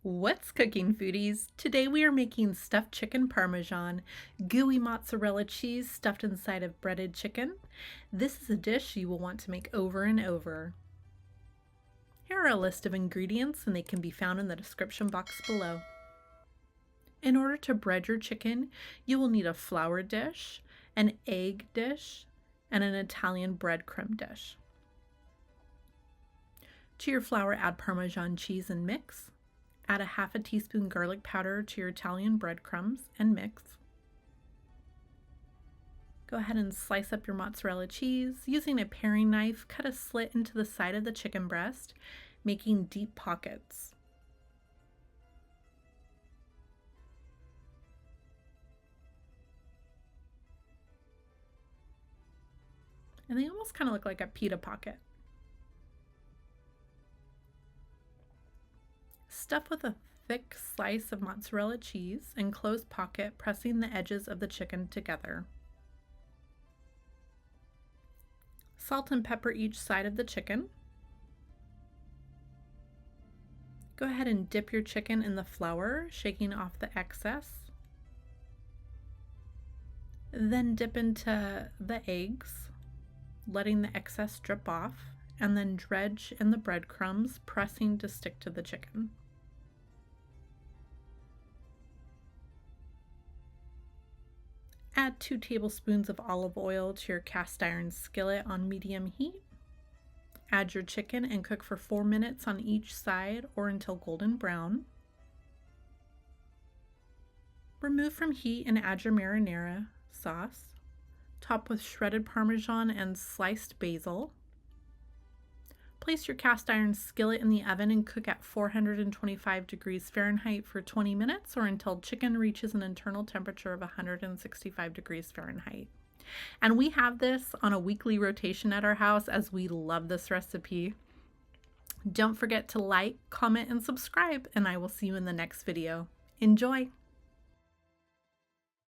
What's cooking, foodies? Today we are making stuffed chicken parmesan, gooey mozzarella cheese stuffed inside of breaded chicken. This is a dish you will want to make over and over. Here are a list of ingredients, and they can be found in the description box below. In order to bread your chicken, you will need a flour dish, an egg dish, and an Italian breadcrumb dish. To your flour, add Parmesan cheese and mix. Add a half a teaspoon garlic powder to your Italian breadcrumbs and mix. Go ahead and slice up your mozzarella cheese. Using a paring knife, cut a slit into the side of the chicken breast, making deep pockets. And they almost kind of look like a pita pocket. Stuff with a thick slice of mozzarella cheese and close pocket, pressing the edges of the chicken together. Salt and pepper each side of the chicken. Go ahead and dip your chicken in the flour, shaking off the excess. Then dip into the eggs, letting the excess drip off, and then dredge in the breadcrumbs, pressing to stick to the chicken. Add 2 tablespoons of olive oil to your cast iron skillet on medium heat. Add your chicken and cook for 4 minutes on each side or until golden brown. Remove from heat and add your marinara sauce. Top with shredded Parmesan and sliced basil. Place your cast iron skillet in the oven and cook at 425 degrees Fahrenheit for 20 minutes or until chicken reaches an internal temperature of 165 degrees Fahrenheit. And we have this on a weekly rotation at our house as we love this recipe. Don't forget to like, comment, and subscribe, and I will see you in the next video. Enjoy!